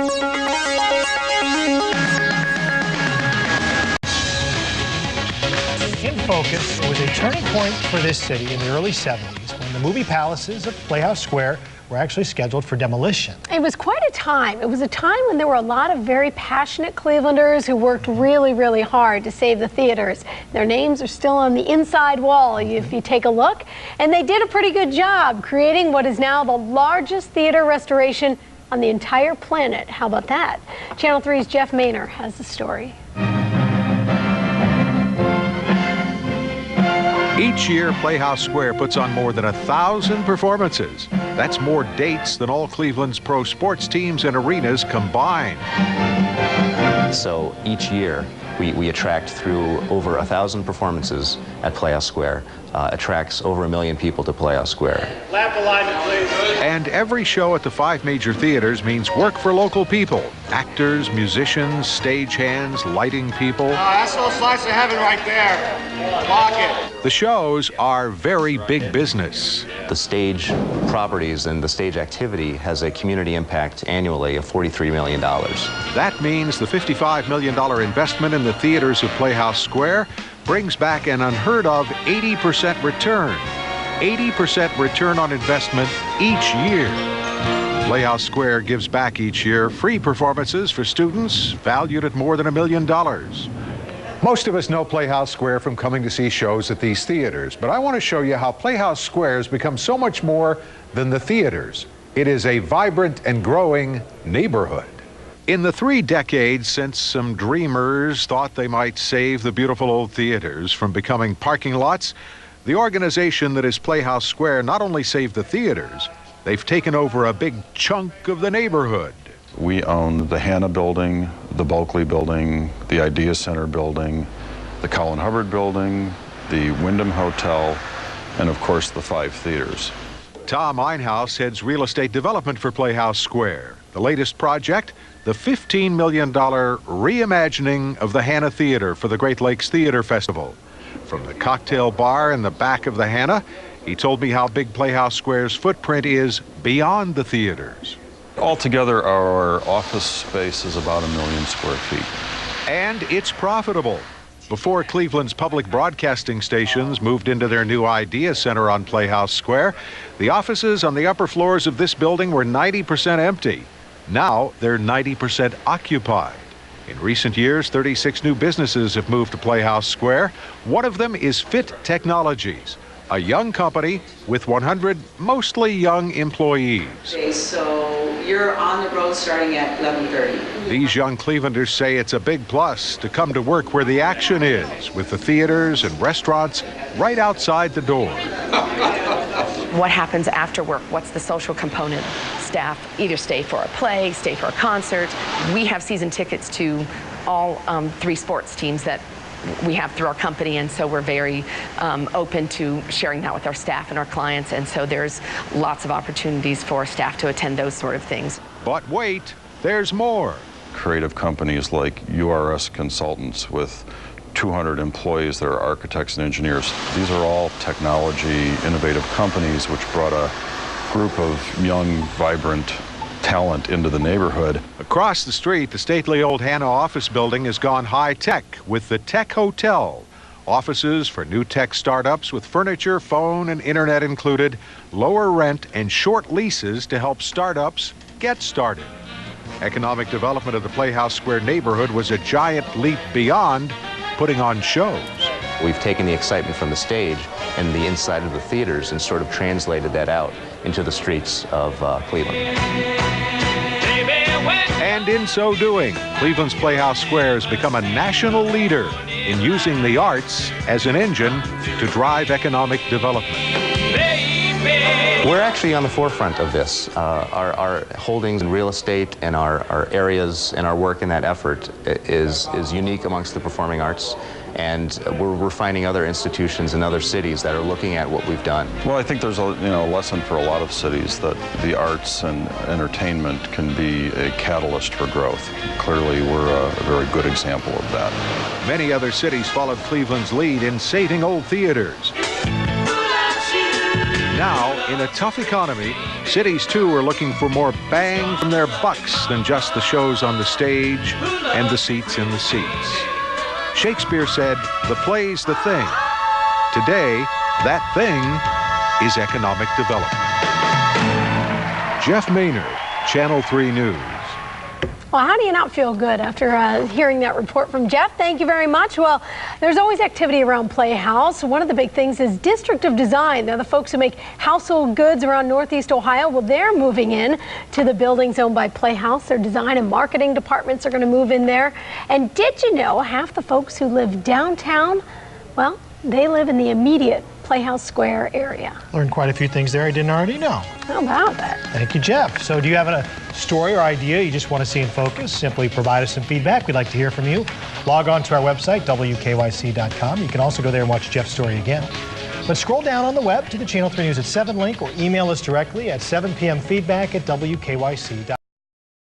In focus, it was a turning point for this city in the early 70s when the movie palaces of PlayhouseSquare were actually scheduled for demolition. It was quite a time. It was a time when there were a lot of very passionate Clevelanders who worked really, really hard to save the theaters. Their names are still on the inside wall if you take a look. And they did a pretty good job creating what is now the largest theater restoration on the entire planet. How about that? Channel 3's Jeff Maynor has the story. Each year, PlayhouseSquare puts on more than 1,000 performances. That's more dates than all Cleveland's pro sports teams and arenas combined. So each year, we attract through over 1,000 performances at PlayhouseSquare, attracts over 1 million people to PlayhouseSquare. Lap alignment, please. And every show at the 5 major theaters means work for local people. Actors, musicians, stagehands, lighting people. That's no slice of heaven right there. Lock it. The shows are very big business. The stage properties and the stage activity has a community impact annually of $43 million. That means the $55 million investment in the theaters of PlayhouseSquare brings back an unheard of 80% return. 80% return on investment each year. PlayhouseSquare gives back each year free performances for students valued at more than $1 million. Most of us know PlayhouseSquare from coming to see shows at these theaters, but I want to show you how PlayhouseSquare has become so much more than the theaters. It is a vibrant and growing neighborhood. In the 3 decades since some dreamers thought they might save the beautiful old theaters from becoming parking lots, the organization that is PlayhouseSquare not only saved the theaters, they've taken over a big chunk of the neighborhood. We own the Hanna Building, the Bulkley Building, the Idea Center Building, the Colin Hubbard Building, the Wyndham Hotel, and of course the 5 theaters. Tom Einhaus heads real estate development for PlayhouseSquare. The latest project, the $15 million reimagining of the Hanna Theater for the Great Lakes Theater Festival. From the cocktail bar in the back of the Hanna, he told me how big PlayhouseSquare's footprint is beyond the theaters. Altogether, our office space is about 1 million square feet. And it's profitable. Before Cleveland's public broadcasting stations moved into their new Idea Center on PlayhouseSquare, the offices on the upper floors of this building were 90% empty. Now they're 90% occupied. In recent years, 36 new businesses have moved to PlayhouseSquare. One of them is Fit Technologies, a young company with 100 mostly young employees. Okay, so you're on the road starting at 11:30. These young Clevelanders say it's a big plus to come to work where the action is, with the theaters and restaurants right outside the door. What happens after work? What's the social component? Staff either stay for a play, stay for a concert. We have season tickets to all 3 sports teams that we have through our company, and so we're very open to sharing that with our staff and our clients, and so there's lots of opportunities for staff to attend those sort of things. But wait, there's more. Creative companies like URS Consultants with 200 employees that are architects and engineers. These are all technology, innovative companies which brought a group of young, vibrant talent into the neighborhood. Across the street, the stately old Hanna office building has gone high-tech with the Tech Hotel. Offices for new tech startups with furniture, phone, and internet included, lower rent, and short leases to help startups get started. Economic development of the PlayhouseSquare neighborhood was a giant leap beyond putting on shows. We've taken the excitement from the stage and the inside of the theaters and sort of translated that out into the streets of Cleveland. And in so doing, Cleveland's PlayhouseSquare has become a national leader in using the arts as an engine to drive economic development. We're actually on the forefront of this. Our holdings in real estate and our areas and our work in that effort is unique amongst the performing arts. And we're finding other institutions in other cities that are looking at what we've done. Well, I think there's a lesson for a lot of cities that the arts and entertainment can be a catalyst for growth. Clearly, we're a very good example of that. Many other cities followed Cleveland's lead in saving old theaters. Now, in a tough economy, cities too are looking for more bang from their bucks than just the shows on the stage and the seats in the seats. Shakespeare said, "The play's the thing." Today, that thing is economic development. Jeff Maynard, Channel 3 News. Well, how do you not feel good after hearing that report from Jeff? Thank you very much. Well, there's always activity around Playhouse. One of the big things is District of Design. They're the folks who make household goods around Northeast Ohio. Well, they're moving in to the buildings owned by Playhouse. Their design and marketing departments are going to move in there. And did you know half the folks who live downtown, well, they live in the immediate PlayhouseSquare area. Learned quite a few things there I didn't already know. How about that? Thank you, Jeff. So do you have a story or idea you just want to see in focus? Simply provide us some feedback. We'd like to hear from you. Log on to our website, WKYC.com. You can also go there and watch Jeff's story again. But scroll down on the web to the Channel 3 News at 7 link or email us directly at 7 p.m. feedback@WKYC.com.